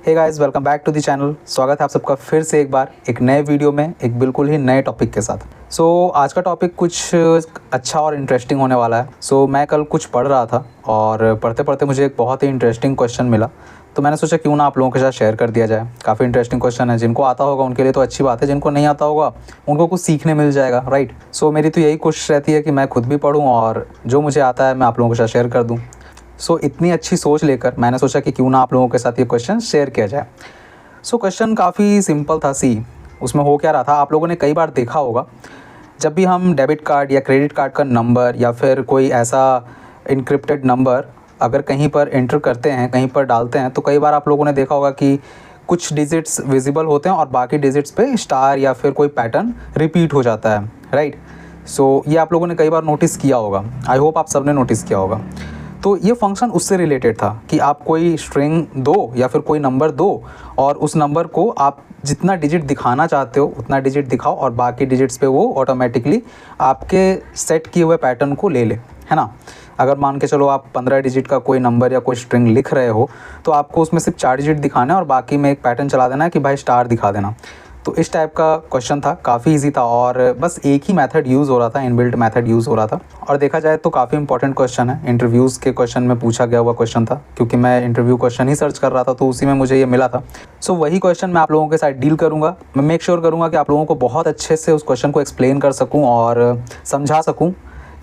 Hey guys, welcome back to the channel. स्वागत है आप सबका फिर से एक बार एक नए वीडियो में एक बिल्कुल ही नए टॉपिक के साथ। आज का टॉपिक कुछ अच्छा और इंटरेस्टिंग होने वाला है। मैं कल कुछ पढ़ रहा था और पढ़ते पढ़ते मुझे एक बहुत ही इंटरेस्टिंग क्वेश्चन मिला, तो मैंने सोचा क्यों ना आप लोगों के साथ शेयर कर दिया जाए। काफ़ी इंटरेस्टिंग क्वेश्चन है, जिनको आता होगा उनके लिए तो अच्छी बात है, जिनको नहीं आता होगा उनको कुछ सीखने मिल जाएगा, राइट। मेरी तो यही कोशिश रहती है कि मैं खुद भी पढूं और जो मुझे आता है मैं आप लोगों के साथ शेयर कर दूँ। इतनी अच्छी सोच लेकर मैंने सोचा कि क्यों ना आप लोगों के साथ ये क्वेश्चन शेयर किया जाए। क्वेश्चन काफ़ी सिंपल था। उसमें हो क्या रहा था, आप लोगों ने कई बार देखा होगा, जब भी हम डेबिट कार्ड या क्रेडिट कार्ड का नंबर या फिर कोई ऐसा इनक्रिप्टेड नंबर अगर कहीं पर एंटर करते हैं, कहीं पर डालते हैं, तो कई बार आप लोगों ने देखा होगा कि कुछ डिजिट्स विजिबल होते हैं और बाकी डिजिट्स पे स्टार या फिर कोई पैटर्न रिपीट हो जाता है, राइट। ये आप लोगों ने कई बार नोटिस किया होगा। आई होप आप सबने नोटिस किया होगा। तो ये फंक्शन उससे रिलेटेड था कि आप कोई स्ट्रिंग दो या फिर कोई नंबर दो और उस नंबर को आप जितना डिजिट दिखाना चाहते हो उतना डिजिट दिखाओ और बाकी डिजिट्स पे वो ऑटोमेटिकली आपके सेट किए हुए पैटर्न को ले ले, है ना। अगर मान के चलो आप 15 डिजिट का कोई नंबर या कोई स्ट्रिंग लिख रहे हो तो आपको उसमें सिर्फ 4 डिजिट दिखाना है और बाकी में एक पैटर्न चला देना है कि भाई स्टार दिखा देना। तो इस टाइप का क्वेश्चन था, काफ़ी इजी था और बस एक ही मेथड यूज़ हो रहा था, इनबिल्ट मेथड यूज़ हो रहा था। और देखा जाए तो काफ़ी इंपॉर्टेंट क्वेश्चन है, इंटरव्यूज़ के क्वेश्चन में पूछा गया हुआ क्वेश्चन था, क्योंकि मैं इंटरव्यू क्वेश्चन ही सर्च कर रहा था तो उसी में मुझे ये मिला था। वही क्वेश्चन मैं आप लोगों के साथ डील करूँगा। मैं मेक श्योर करूँगा कि आप लोगों को बहुत अच्छे से उस क्वेश्चन को एक्सप्लेन कर सकूँ और समझा सकूँ।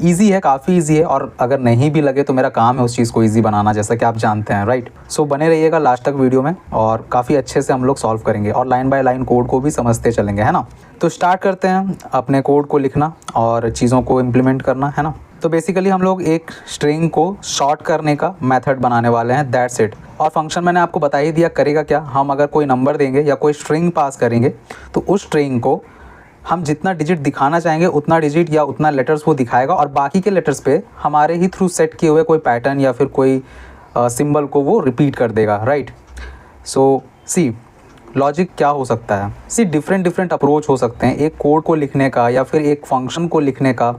ईज़ी है, काफ़ी ईज़ी है, और अगर नहीं भी लगे तो मेरा काम है उस चीज़ को ईज़ी बनाना, जैसा कि आप जानते हैं, राइट। बने रहिएगा लास्ट तक वीडियो में और काफ़ी अच्छे से हम लोग सॉल्व करेंगे और लाइन बाय लाइन कोड को भी समझते चलेंगे, है ना। तो स्टार्ट करते हैं अपने कोड को लिखना और चीज़ों को इम्प्लीमेंट करना, है ना। तो बेसिकली हम लोग एक स्ट्रिंग को शॉर्ट करने का मेथड बनाने वाले हैं, दैट्स इट। और फंक्शन मैंने आपको बता ही दिया करेगा क्या। हम अगर कोई नंबर देंगे या कोई स्ट्रिंग पास करेंगे तो उस स्ट्रिंग को हम जितना डिजिट दिखाना चाहेंगे उतना डिजिट या उतना लेटर्स वो दिखाएगा और बाकी के लेटर्स पे हमारे ही थ्रू सेट किए हुए कोई पैटर्न या फिर कोई सिंबल को वो रिपीट कर देगा, राइट। लॉजिक क्या हो सकता है। डिफरेंट अप्रोच हो सकते हैं एक कोड को लिखने का या फिर एक फंक्शन को लिखने का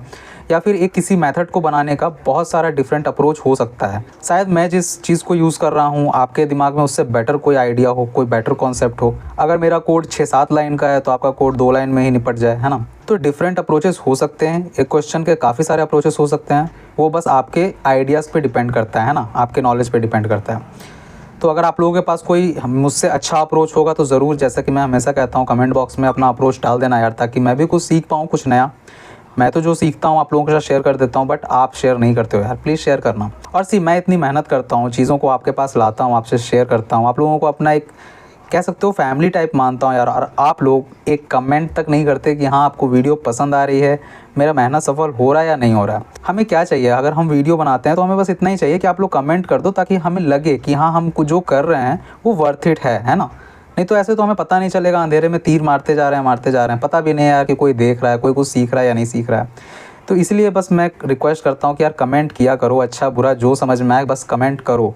या फिर एक किसी मेथड को बनाने का। बहुत सारा डिफरेंट अप्रोच हो सकता है। शायद मैं जिस चीज़ को यूज़ कर रहा हूँ आपके दिमाग में उससे बेटर कोई आइडिया हो, कोई बेटर कॉन्सेप्ट हो। अगर मेरा कोड 6-7 लाइन का है तो आपका कोड 2 लाइन में ही निपट जाए, है ना। तो डिफरेंट अप्रोचेस हो सकते हैं, एक क्वेश्चन के काफ़ी सारे अप्रोचेस हो सकते हैं। वो बस आपके आइडियाज़ पे डिपेंड करता है ना, आपके नॉलेज पे डिपेंड करता है। तो अगर आप लोगों के पास कोई मुझसे अच्छा अप्रोच होगा तो ज़रूर, जैसा कि मैं हमेशा कहता हूँ, कमेंट बॉक्स में अपना अप्रोच डाल देना यार, ताकि मैं भी कुछ सीख पाऊँ, कुछ नया। मैं तो जो सीखता हूँ आप लोगों के साथ शेयर कर देता हूँ, बट आप शेयर नहीं करते हो यार, प्लीज़ शेयर करना। और मैं इतनी मेहनत करता हूँ, चीज़ों को आपके पास लाता हूँ, आपसे शेयर करता हूँ, आप लोगों को अपना एक कह सकते हो फैमिली टाइप मानता हूँ यार। और आप लोग एक कमेंट तक नहीं करते कि हाँ आपको वीडियो पसंद आ रही है, मेरा मेहनत सफल हो रहा है या नहीं हो रहा है। हमें क्या चाहिए, अगर हम वीडियो बनाते हैं तो हमें बस इतना ही चाहिए कि आप लोग कमेंट कर दो, ताकि हमें लगे कि हाँ हम जो कर रहे हैं वो वर्थ इट है ना। नहीं तो ऐसे तो हमें पता नहीं चलेगा, अंधेरे में तीर मारते जा रहे हैं, पता भी नहीं है यार कि कोई देख रहा है, कोई कुछ सीख रहा है या नहीं सीख रहा है। तो इसलिए बस मैं रिक्वेस्ट करता हूँ कि यार कमेंट किया करो, अच्छा बुरा जो समझ में आए बस कमेंट करो।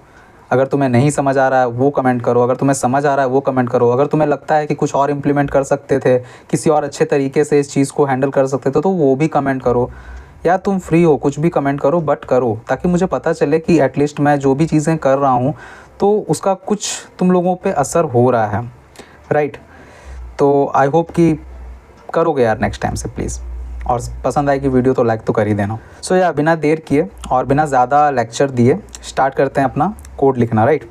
अगर तुम्हें नहीं समझ आ रहा है वो कमेंट करो, अगर तुम्हें समझ आ रहा है वो कमेंट करो। अगर तुम्हें लगता है कि कुछ और इम्प्लीमेंट कर सकते थे, किसी और अच्छे तरीके से इस चीज़ को हैंडल कर सकते थे, तो वो भी कमेंट करो। या तुम फ्री हो, कुछ भी कमेंट करो, बट करो, ताकि मुझे पता चले कि एटलीस्ट मैं जो भी चीज़ें कर रहा हूँ तो उसका कुछ तुम लोगों पे असर हो रहा है, राइट। तो आई होप कि करोगे यार नेक्स्ट टाइम से प्लीज़, और पसंद आएगी वीडियो तो लाइक तो कर ही देना। यार बिना देर किए और बिना ज़्यादा लेक्चर दिए स्टार्ट करते हैं अपना कोड लिखना, राइट।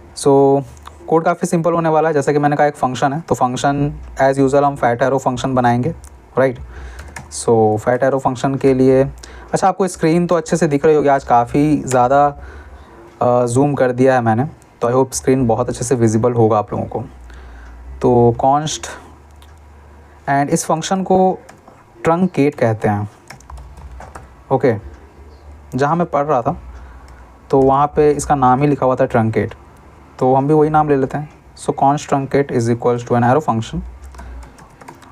कोड काफ़ी सिंपल होने वाला है। जैसा कि मैंने कहा एक फंक्शन है, तो फंक्शन एज़ यूजुअल हम फैट एरो फंक्शन बनाएंगे, राइट। फैट एरो फंक्शन के लिए, अच्छा आपको स्क्रीन तो अच्छे से दिख रही होगी, आज काफ़ी ज़्यादा जूम कर दिया है मैंने, तो आई होप स्क्रीन बहुत अच्छे से विजिबल होगा आप लोगों को। तो कॉन्स्ट एंड इस फंक्शन को ट्रंकेट कहते हैं, ओके। जहाँ मैं पढ़ रहा था तो वहाँ पे इसका नाम ही लिखा हुआ था ट्रंकेट, तो हम भी वही नाम ले लेते हैं। Const truncate is equals to an arrow function,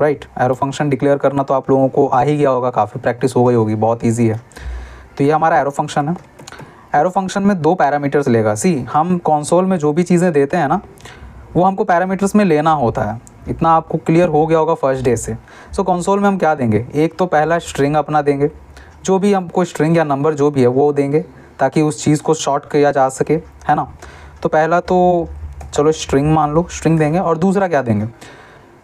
right. Arrow function declare करना तो आप लोगों को आ ही गया होगा, काफ़ी प्रैक्टिस हो गई होगी, बहुत ईजी है। तो ये हमारा एरो फंक्शन है। एरो फंक्शन में 2 पैरामीटर्स लेगा। हम कंसोल में जो भी चीज़ें देते हैं ना वो हमको पैरामीटर्स में लेना होता है, इतना आपको क्लियर हो गया होगा फर्स्ट डे से। कंसोल में हम क्या देंगे, एक तो पहला स्ट्रिंग अपना देंगे, जो भी हमको स्ट्रिंग या नंबर जो भी है वो देंगे, ताकि उस चीज़ को शॉर्ट किया जा सके, है ना। तो पहला तो चलो स्ट्रिंग मान लो, स्ट्रिंग देंगे। और दूसरा क्या देंगे,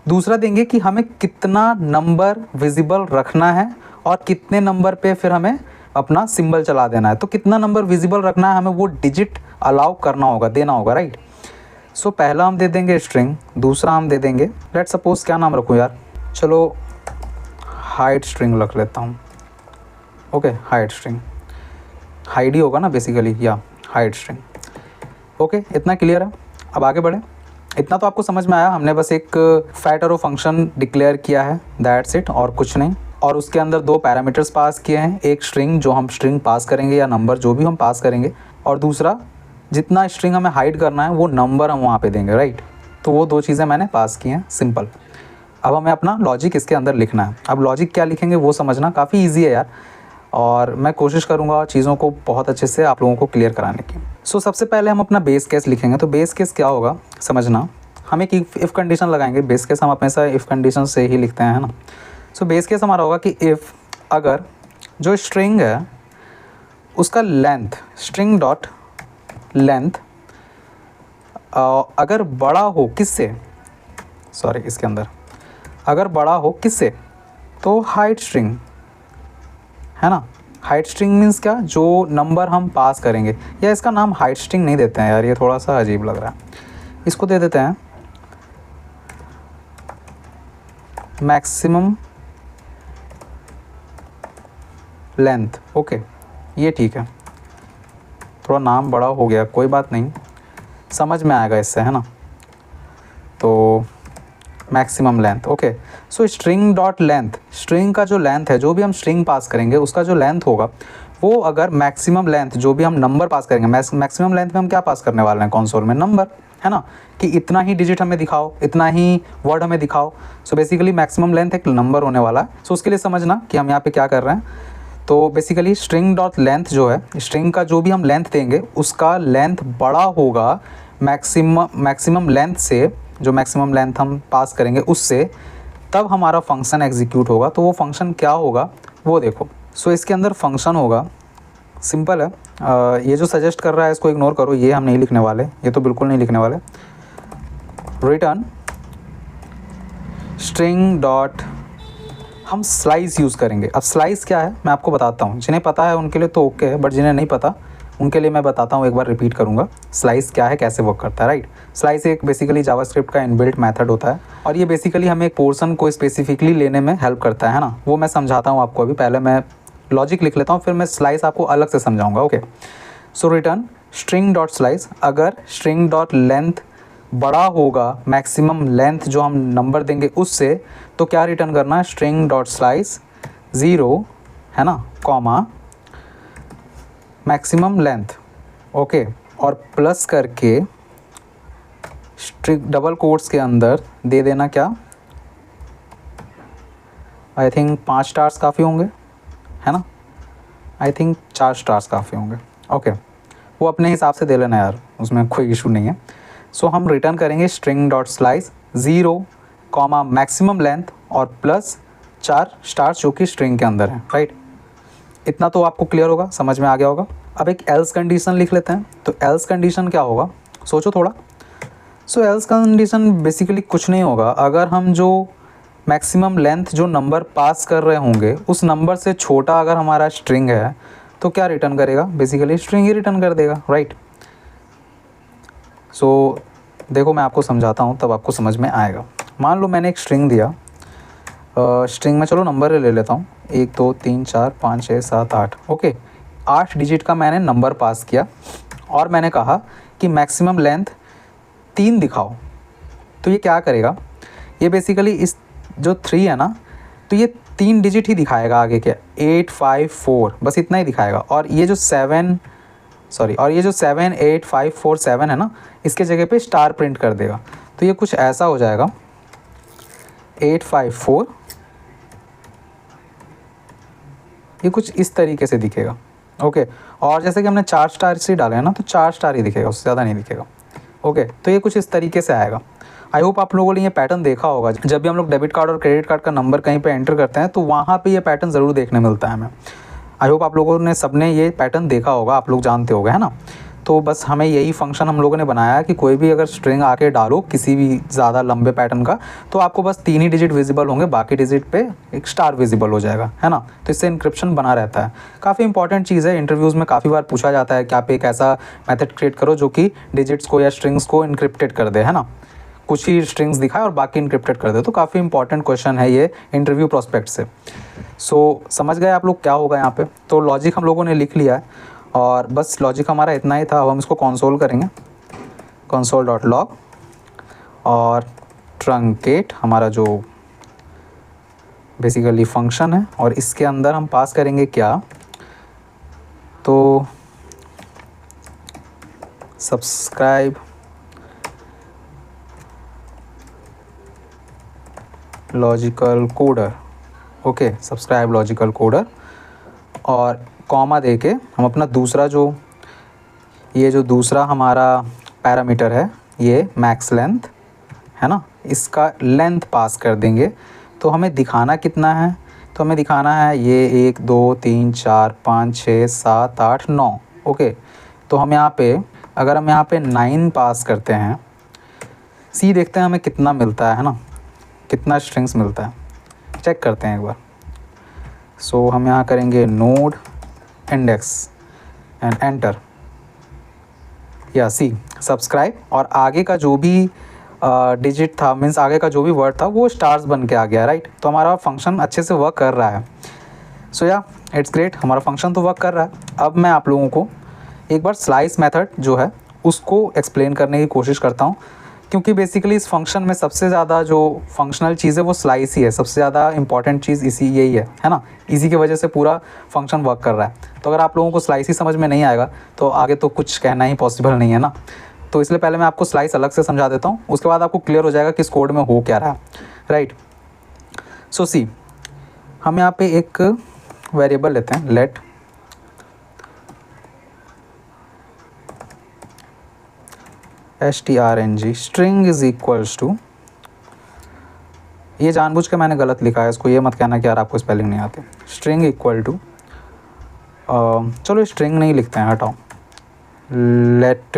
दूसरा देंगे कि हमें कितना नंबर विजिबल रखना है और कितने नंबर पे फिर हमें अपना सिंबल चला देना है। तो कितना नंबर विजिबल रखना है हमें वो डिजिट अलाउ करना होगा, देना होगा, राइट। सो पहला हम दे देंगे स्ट्रिंग, दूसरा हम दे देंगे, लेट सपोज क्या नाम रखूँ यार, चलो हाइड स्ट्रिंग रख लेता हूँ। ओके, हाइड स्ट्रिंग, हाइड ही होगा ना बेसिकली, या हाइड स्ट्रिंग। ओके, इतना क्लियर है। अब आगे बढ़े। इतना तो आपको समझ में आया, हमने बस एक फैक्ट एरो फंक्शन डिक्लेयर किया है, दैट्स इट, और कुछ नहीं। और उसके अंदर दो पैरामीटर्स पास किए हैं, एक स्ट्रिंग जो हम स्ट्रिंग पास करेंगे या नंबर जो भी हम पास करेंगे, और दूसरा जितना स्ट्रिंग हमें हाइड करना है वो नंबर हम वहाँ पे देंगे, राइट। तो वो दो चीज़ें मैंने पास की हैं, सिंपल। अब हमें अपना लॉजिक इसके अंदर लिखना है। अब लॉजिक क्या लिखेंगे वो समझना काफ़ी ईजी है यार, और मैं कोशिश करूँगा चीज़ों को बहुत अच्छे से आप लोगों को क्लियर कराने की। सो सबसे पहले हम अपना बेस केस लिखेंगे। तो बेस केस क्या होगा समझना, हम एक इफ़ कंडीशन लगाएंगे। बेस केस हम हमेशा इफ़ कंडीशन से ही लिखते हैं, है ना। सो बेस केस हमारा होगा कि इफ़ अगर जो स्ट्रिंग है उसका लेंथ, स्ट्रिंग डॉट लेंथ अगर बड़ा हो किससे, सॉरी इसके अंदर अगर बड़ा हो किससे, तो हाइड स्ट्रिंग, है ना। हाइड स्ट्रिंग मीन्स क्या, जो नंबर हम पास करेंगे, या इसका नाम हाइड स्ट्रिंग नहीं देते हैं यार, ये थोड़ा सा अजीब लग रहा है, इसको दे देते हैं मैक्सिमम लेंथ। ओके, ये ठीक है, थोड़ा नाम बड़ा हो गया, कोई बात नहीं, समझ में आएगा इससे, है ना। तो मैक्सिमम लेंथ, ओके। सो स्ट्रिंग डॉट लेंथ, स्ट्रिंग का जो लेंथ है, जो भी हम स्ट्रिंग पास करेंगे उसका जो लेंथ होगा वो अगर मैक्सिमम लेंथ, जो भी हम नंबर पास करेंगे, मैक्सिमम लेंथ में हम क्या पास करने वाले हैं कंसोल में, नंबर, है ना, कि इतना ही डिजिट हमें दिखाओ, इतना ही वर्ड हमें दिखाओ। सो बेसिकली मैक्सिमम लेंथ एक नंबर होने वाला है। सो उसके लिए समझना कि हम यहाँ पे क्या कर रहे हैं। तो बेसिकली स्ट्रिंग डॉट लेंथ जो है, स्ट्रिंग का जो भी हम लेंथ देंगे उसका लेंथ बड़ा होगा मैक्सिमम लेंथ से, जो मैक्सिमम लेंथ हम पास करेंगे उससे, तब हमारा फंक्शन एग्जीक्यूट होगा। तो वो फंक्शन क्या होगा वो देखो। सो इसके अंदर फंक्शन होगा, सिंपल है। ये जो सजेस्ट कर रहा है इसको इग्नोर करो, ये हम नहीं लिखने वाले, ये तो बिल्कुल नहीं लिखने वाले। रिटर्न स्ट्रिंग डॉट, हम स्लाइस यूज़ करेंगे। अब स्लाइस क्या है मैं आपको बताता हूँ, जिन्हें पता है उनके लिए तो ओके है, बट जिन्हें नहीं पता उनके लिए मैं बताता हूँ, एक बार रिपीट करूँगा स्लाइस क्या है, कैसे वर्क करता है, राइट। स्लाइस एक बेसिकली जावास्क्रिप्ट का इनबिल्ट मेथड होता है, और ये बेसिकली हमें एक पोर्शन को स्पेसिफिकली लेने में हेल्प करता है ना। वो मैं समझाता हूँ आपको, अभी पहले मैं लॉजिक लिख लेता हूँ, फिर मैं स्लाइस आपको अलग से समझाऊँगा, ओके। सो रिटर्न स्ट्रिंग डॉट स्लाइस, अगर स्ट्रिंग डॉट लेंथ बड़ा होगा मैक्सिमम लेंथ जो हम नंबर देंगे उससे, तो क्या रिटर्न करना है, स्ट्रिंग डॉट स्लाइस 0, है ना, कॉमा मैक्सिमम लेंथ, ओके, और प्लस करके स्ट्रिंग डबल कोट्स के अंदर दे देना क्या, आई थिंक 5 स्टार्स काफ़ी होंगे, है ना, आई थिंक 4 स्टार्स काफ़ी होंगे, ओके। वो अपने हिसाब से दे लेना यार, उसमें कोई इशू नहीं है। सो हम रिटर्न करेंगे string dot slice 0, comma maximum length और प्लस 4 स्टार्स जो कि स्ट्रिंग के अंदर है, राइट। इतना तो आपको क्लियर होगा, समझ में आ गया होगा। अब एक एल्स कंडीशन लिख लेते हैं। तो एल्स कंडीशन क्या होगा, सोचो थोड़ा। सो एल्स कंडीशन बेसिकली कुछ नहीं होगा, अगर हम जो मैक्सिमम लेंथ जो नंबर पास कर रहे होंगे उस नंबर से छोटा अगर हमारा स्ट्रिंग है तो क्या रिटर्न करेगा, बेसिकली स्ट्रिंग ही रिटर्न कर देगा, राइट। सो देखो मैं आपको समझाता हूँ तब आपको समझ में आएगा। मान लो मैंने एक स्ट्रिंग दिया, स्ट्रिंग में चलो नंबर ले लेता हूँ, 1 2 3 4 5 6 7 8, ओके। 8 डिजिट का मैंने नंबर पास किया और मैंने कहा कि मैक्सिमम लेंथ 3 दिखाओ। तो ये क्या करेगा, ये बेसिकली इस जो 3 है ना, तो ये 3 डिजिट ही दिखाएगा आगे के, 8 5 4, बस इतना ही दिखाएगा। और ये जो 7 8 5 4 7 है ना, इसके जगह पे स्टार प्रिंट कर देगा। तो ये कुछ ऐसा हो जाएगा, 8 5 4, ये कुछ इस तरीके से दिखेगा, ओके। और जैसे कि हमने 4 स्टार से डाले हैं ना, तो 4 स्टार ही दिखेगा, उससे ज़्यादा नहीं दिखेगा, ओके। तो ये कुछ इस तरीके से आएगा। आई होप आप लोगों ने ये पैटर्न देखा होगा, जब भी हम लोग डेबिट कार्ड और क्रेडिट कार्ड का नंबर कहीं पे एंटर करते हैं तो वहाँ पे ये पैटर्न ज़रूर देखने मिलता है हमें। आई होप आप लोगों ने सबने ये पैटर्न देखा होगा, आप लोग जानते होंगे, है ना। तो बस हमें यही फंक्शन हम लोगों ने बनाया है कि कोई भी अगर स्ट्रिंग आके डालो किसी भी ज़्यादा लंबे पैटर्न का, तो आपको बस 3 ही डिजिट विजिबल होंगे, बाकी डिजिट पे एक स्टार विजिबल हो जाएगा, है ना। तो इससे इंक्रिप्शन बना रहता है। काफ़ी इंपॉर्टेंट चीज़ है, इंटरव्यूज़ में काफ़ी बार पूछा जाता है कि आप एक ऐसा मेथड क्रिएट करो जो कि डिजिट्स को या स्ट्रिंग्स को इनक्रिप्टेड कर दे, है ना। कुछ ही स्ट्रिंग्स दिखाए और बाकी इनक्रिप्टेड कर दे। तो काफ़ी इंपॉर्टेंट क्वेश्चन है ये इंटरव्यू प्रोस्पेक्ट से। सो समझ गए आप लोग क्या होगा यहाँ पे। तो लॉजिक हम लोगों ने लिख लिया है और बस लॉजिक हमारा इतना ही था। अब हम इसको कंसोल करेंगे, console.log, और ट्रंकेट हमारा जो बेसिकली फंक्शन है, और इसके अंदर हम पास करेंगे क्या, तो subscribe logical coder, okay, subscribe logical coder, और कॉमा दे के हम अपना दूसरा जो ये जो दूसरा हमारा पैरामीटर है ये मैक्स लेंथ है ना, इसका लेंथ पास कर देंगे। तो हमें दिखाना कितना है, तो हमें दिखाना है ये 1 2 3 4 5 6 7 8 9, ओके। तो हम यहाँ पे अगर हम यहाँ पे 9 पास करते हैं, सी देखते हैं हमें कितना मिलता है ना, कितना स्ट्रिंग्स मिलता है, चेक करते हैं एक बार। सो हम यहाँ करेंगे नोड इंडेक्स एंड एंटर, या सी सब्सक्राइब, और आगे का जो भी डिजिट था, मीन्स आगे का जो भी वर्ड था वो स्टार्स बन के आ गया, राइट। तो हमारा फंक्शन अच्छे से वर्क कर रहा है। सो या इट्स ग्रेट, हमारा फंक्शन तो वर्क कर रहा है। अब मैं आप लोगों को एक बार स्लाइस मेथड जो है उसको एक्सप्लेन करने की कोशिश करता हूँ, क्योंकि बेसिकली इस फंक्शन में सबसे ज़्यादा जो फंक्शनल चीज़ है वो स्लाइस ही है, सबसे ज़्यादा इंपॉर्टेंट चीज़ इसी यही है ना। इसी की वजह से पूरा फंक्शन वर्क कर रहा है। तो अगर आप लोगों को स्लाइस ही समझ में नहीं आएगा तो आगे तो कुछ कहना ही पॉसिबल नहीं है ना। तो इसलिए पहले मैं आपको स्लाइस अलग से समझा देता हूँ, उसके बाद आपको क्लियर हो जाएगा कि इस कोड में हो क्या रहा है, राइट। सो सी, हम यहाँ पे एक वेरिएबल लेते हैं, let strng string is equals to, ये जानबूझ के मैंने गलत लिखा है, इसको ये मत कहना कि यार आपको स्पेलिंग नहीं आती। स्ट्रिंग इक्वल टू, चलो स्ट्रिंग नहीं लिखते हैं, हटाओ, let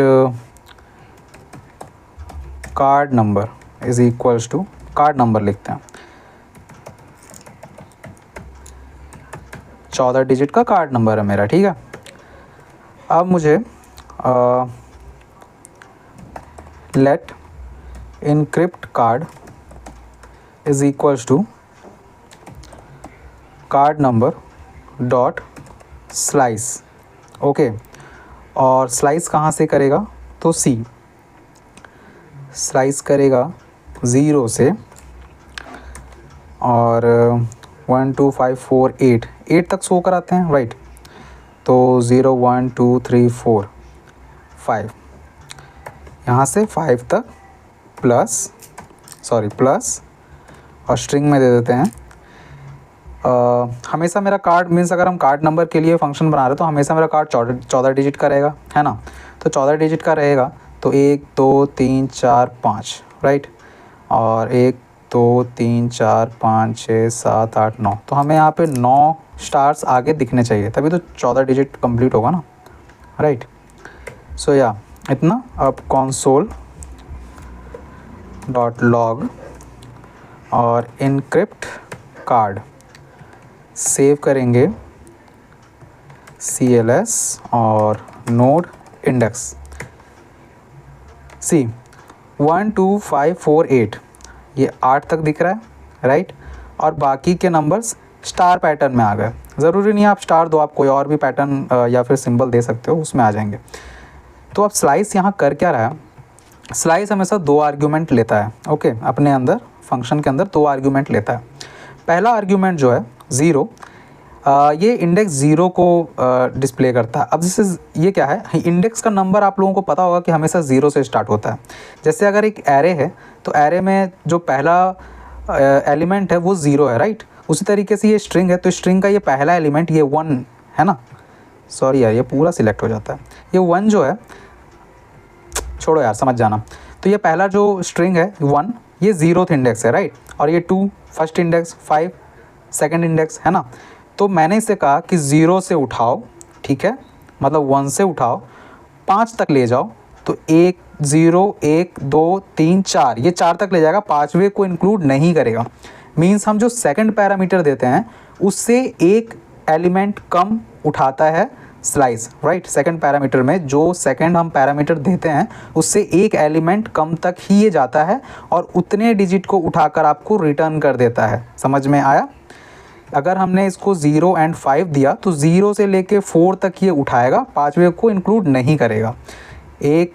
card number is equals to, card number लिखते हैं, 14 डिजिट का कार्ड नंबर है मेरा, ठीक है। अब मुझे let encrypt card is equals to card number dot slice, okay. और स्लाइस कहाँ से करेगा, तो सी स्लाइस करेगा 0 से और 1 2 5 4 8 तक शो कराते हैं, राइट। तो 0 1 2 3 4 5, यहाँ से 5 तक प्लस और स्ट्रिंग में दे देते हैं। हमेशा मेरा कार्ड मीन्स अगर हम कार्ड नंबर के लिए फंक्शन बना रहे हैं तो हमेशा मेरा कार्ड 14 डिजिट का रहेगा, है ना। तो 14 डिजिट का रहेगा, तो 1 2 3 4 5, राइट। और 1 2 3 4 5 6 7 8 9, तो हमें यहाँ पे 9 स्टार्स आगे दिखने चाहिए, तभी तो 14 डिजिट कंप्लीट होगा ना, राइट। सो या इतना। अब console.log और इनक्रिप्ट कार्ड सेव करेंगे CLS और नोड इंडेक्स। सी 1 2 5 4 8, ये 8 तक दिख रहा है, राइट। और बाकी के नंबर्स स्टार पैटर्न में आ गए। ज़रूरी नहीं है आप स्टार दो, आप कोई और भी पैटर्न या फिर सिंबल दे सकते हो, उसमें आ जाएंगे। तो अब स्लाइस यहाँ कर क्या रहा है, स्लाइस हमेशा 2 आर्ग्यूमेंट लेता है, ओके। अपने अंदर फंक्शन के अंदर 2 आर्ग्यूमेंट लेता है। पहला आर्ग्यूमेंट जो है 0, ये इंडेक्स 0 को डिस्प्ले करता है। अब जैसे ये क्या है, इंडेक्स का नंबर आप लोगों को पता होगा कि हमेशा 0 से स्टार्ट होता है। जैसे अगर एक एरे है तो एरे में जो पहला एलिमेंट है वो 0 है, राइट। उसी तरीके से ये स्ट्रिंग है, तो स्ट्रिंग का ये पहला एलिमेंट ये 1 है ना। सॉरी यार, ये पूरा सिलेक्ट हो जाता है, ये 1 जो है, छोड़ो यार समझ जाना। तो ये पहला जो स्ट्रिंग है 1, ये 0th इंडेक्स है, राइट। और ये 2 फर्स्ट इंडेक्स, 5 सेकंड इंडेक्स, है ना। तो मैंने इससे कहा कि 0 से उठाओ, ठीक है, मतलब 1 से उठाओ 5 तक ले जाओ तो 1 0 1 2 3 4, ये 4 तक ले जाएगा, पाँचवें को इंक्लूड नहीं करेगा। मीन्स हम जो सेकंड पैरामीटर देते हैं उससे एक एलिमेंट कम उठाता है स्लाइस, राइट। सेकंड पैरामीटर में जो सेकंड हम पैरामीटर देते हैं उससे एक एलिमेंट कम तक ही ये जाता है और उतने डिजिट को उठाकर आपको रिटर्न कर देता है। समझ में आया? अगर हमने इसको 0 और 5 दिया तो 0 से लेके 4 तक ये उठाएगा, पाँचवें को इंक्लूड नहीं करेगा। ये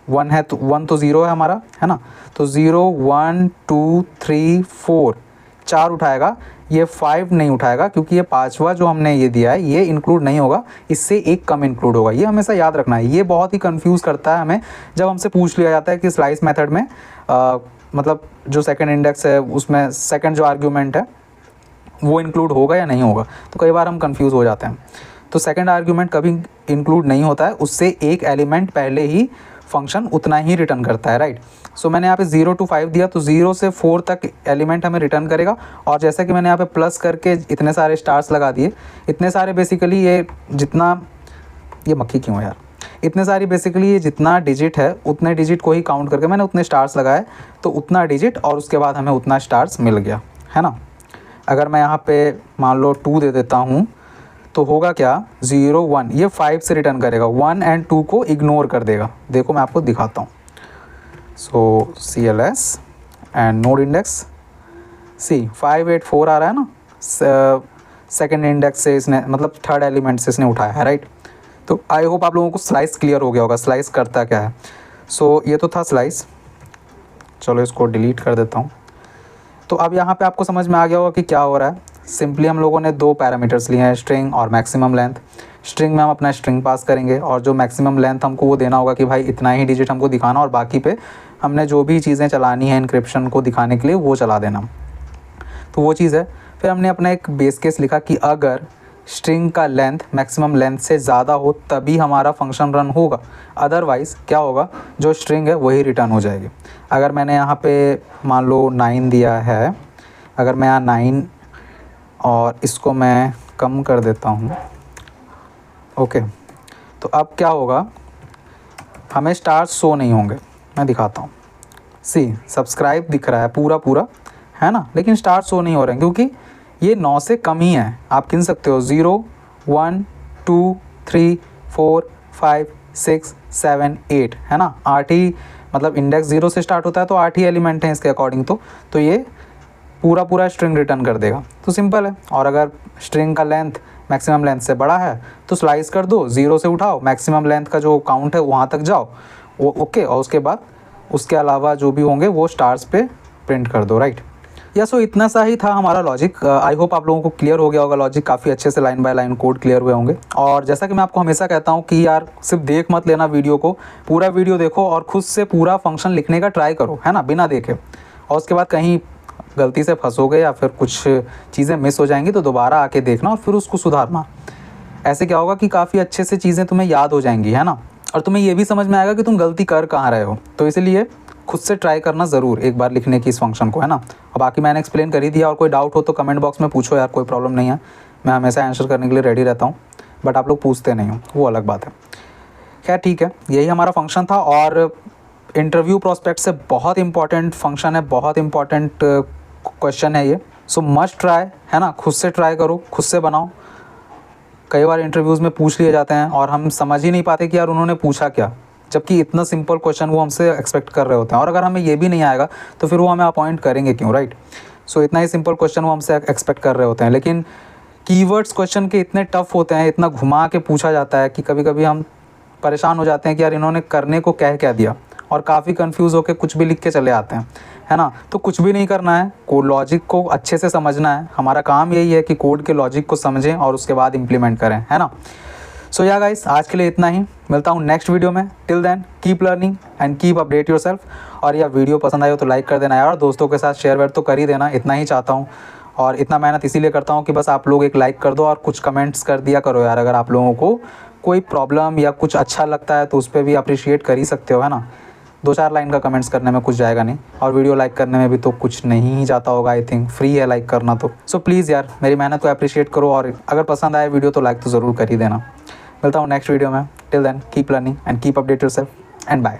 1 है तो 1 तो 0 है हमारा, है ना, तो 0 1 2 3 4 4 उठाएगा, ये 5 नहीं उठाएगा क्योंकि ये पांचवा जो हमने ये दिया है ये इंक्लूड नहीं होगा, इससे एक कम इंक्लूड होगा। ये हमेशा याद रखना है, ये बहुत ही कंफ्यूज करता है हमें जब हमसे पूछ लिया जाता है कि स्लाइस मेथड में मतलब जो सेकंड इंडेक्स है उसमें सेकंड जो आर्ग्यूमेंट है वो इंक्लूड होगा या नहीं होगा, तो कई बार हम कंफ्यूज हो जाते हैं। तो सेकंड आर्ग्यूमेंट कभी इंक्लूड नहीं होता है, उससे एक एलिमेंट पहले ही फंक्शन उतना ही रिटर्न करता है, राइट। सो मैंने यहाँ पे 0 to 5 दिया तो 0 से 4 तक एलिमेंट हमें रिटर्न करेगा। और जैसा कि मैंने यहाँ पे प्लस करके इतने सारे स्टार्स लगा दिए, इतने सारे बेसिकली ये जितना, ये मक्खी क्यों है यार, इतने सारी बेसिकली ये जितना डिजिट है उतने डिजिट को ही काउंट करके मैंने उतने स्टार्स लगाए, तो उतना डिजिट और उसके बाद हमें उतना स्टार्स मिल गया, है ना। अगर मैं यहाँ पे मान लो 2 दे देता हूँ तो होगा क्या, 0 1, ये 5 से रिटर्न करेगा, 1 और 2 को इग्नोर कर देगा। देखो मैं आपको दिखाता हूँ। सो CLS एंड नोड इंडेक्स सी 5 8 4 आ रहा है ना, सेकंड इंडेक्स से इसने मतलब थर्ड एलिमेंट से इसने उठाया है, राइट। तो आई होप आप लोगों को स्लाइस क्लियर हो गया होगा, स्लाइस करता क्या है। सो ये तो था स्लाइस, चलो इसको डिलीट कर देता हूँ। तो अब यहाँ पे आपको समझ में आ गया होगा कि क्या हो रहा है। सिंपली हम लोगों ने 2 पैरामीटर्स लिए हैं, स्ट्रिंग और मैक्सिमम लेंथ। स्ट्रिंग में हम अपना स्ट्रिंग पास करेंगे और जो मैक्सिमम लेंथ हमको वो देना होगा कि भाई इतना ही डिजिट हमको दिखाना, और बाकी पे हमने जो भी चीज़ें चलानी है इनक्रिप्शन को दिखाने के लिए वो चला देना। तो वो चीज़ है। फिर हमने अपना एक बेस केस लिखा कि अगर स्ट्रिंग का लेंथ मैक्सिमम लेंथ से ज़्यादा हो तभी हमारा फंक्शन रन होगा, अदरवाइज़ क्या होगा, जो स्ट्रिंग है वही रिटर्न हो जाएगी। अगर मैंने यहाँ पे मान लो 9 दिया है, अगर मैं यहाँ 9 और इसको मैं कम कर देता हूँ, ओके, तो अब क्या होगा, हमें स्टार्स शो नहीं होंगे। मैं दिखाता हूँ, सी सब्सक्राइब दिख रहा है पूरा पूरा, है ना, लेकिन स्टार्स शो नहीं हो रहे हैं क्योंकि ये 9 से कम ही है। आप गिन सकते हो 0 1 2 3 4 5 6 7 8, है ना, 8 ही, मतलब इंडेक्स 0 से स्टार्ट होता है तो 8 ही एलिमेंट हैं इसके अकॉर्डिंग, तो ये पूरा स्ट्रिंग रिटर्न कर देगा। तो सिंपल है। और अगर स्ट्रिंग का लेंथ मैक्सिमम लेंथ से बड़ा है तो स्लाइस कर दो, 0 से उठाओ, मैक्सिमम लेंथ का जो काउंट है वहाँ तक जाओ, वो ओके, और उसके बाद उसके अलावा जो भी होंगे वो स्टार्स पे प्रिंट कर दो, राइट। या सो इतना सा ही था हमारा लॉजिक। आई होप आप लोगों को क्लियर हो गया होगा लॉजिक, काफ़ी अच्छे से line by line code clear हुए होंगे। और जैसा कि मैं आपको हमेशा कहता हूँ कि यार सिर्फ देख मत लेना वीडियो को, पूरा वीडियो देखो और खुद से पूरा फंक्शन लिखने का ट्राई करो, है ना, बिना देखे। और उसके बाद कहीं गलती से फंसोगे या फिर कुछ चीज़ें मिस हो जाएंगी तो दोबारा आके देखना और फिर उसको सुधारना। ऐसे क्या होगा कि काफ़ी अच्छे से चीज़ें तुम्हें याद हो जाएंगी, है ना, और तुम्हें ये भी समझ में आएगा कि तुम गलती कर कहाँ रहे हो। तो इसीलिए खुद से ट्राई करना ज़रूर एक बार लिखने की इस फंक्शन को, है ना। और बाकी मैंने एक्सप्लेन कर ही दिया, और कोई डाउट हो तो कमेंट बॉक्स में पूछो यार, कोई प्रॉब्लम नहीं है, मैं हमेशा आंसर करने के लिए रेडी रहता हूँ, बट आप लोग पूछते नहीं हो, वो अलग बात है। खैर ठीक है, यही हमारा फंक्शन था और इंटरव्यू प्रोस्पेक्ट से बहुत इंपॉर्टेंट फंक्शन है, बहुत इंपॉर्टेंट क्वेश्चन है ये। सो मस्ट ट्राई, है ना, खुद से ट्राई करो, खुद से बनाओ। कई बार इंटरव्यूज़ में पूछ लिए जाते हैं और हम समझ ही नहीं पाते कि यार उन्होंने पूछा क्या, जबकि इतना सिंपल क्वेश्चन वो हमसे एक्सपेक्ट कर रहे होते हैं। और अगर हमें ये भी नहीं आएगा तो फिर वो हमें अपॉइंट करेंगे क्यों, राइट। सो इतना ही सिंपल क्वेश्चन वो हमसे एक्सपेक्ट कर रहे होते हैं, लेकिन कीवर्ड्स क्वेश्चन के इतने टफ होते हैं, इतना घुमा के पूछा जाता है कि कभी कभी हम परेशान हो जाते हैं कि यार इन्होंने करने को क्या दिया, और काफ़ी कंफ्यूज होकर कुछ भी लिख के चले आते हैं, है ना। तो कुछ भी नहीं करना है, कोड लॉजिक को अच्छे से समझना है। हमारा काम यही है कि कोड के लॉजिक को समझें और उसके बाद इम्प्लीमेंट करें, है ना। सो या गाइस, आज के लिए इतना ही, मिलता हूँ नेक्स्ट वीडियो में। Till then keep learning and keep update yourself. और यह वीडियो पसंद आई हो तो लाइक कर देना यार, दोस्तों के साथ शेयर वेयर तो कर ही देना, इतना ही चाहता हूँ। और इतना मेहनत इसीलिए करता हूँ कि बस आप लोग एक लाइक कर दो और कुछ कमेंट्स कर दिया करो यार। अगर आप लोगों को कोई प्रॉब्लम या कुछ अच्छा लगता है तो उस पर भी अप्रिशिएट कर ही सकते हो, है ना। 2-4 लाइन का कमेंट्स करने में कुछ जाएगा नहीं, और वीडियो लाइक करने में भी तो कुछ नहीं ही जाता होगा, आई थिंक फ्री है लाइक करना तो। सो प्लीज़ यार मेरी मेहनत को अप्रिशिएट करो, और अगर पसंद आए वीडियो तो लाइक तो ज़रूर कर ही देना। मिलता हूँ नेक्स्ट वीडियो में। Till then keep learning and keep update yourself and bye.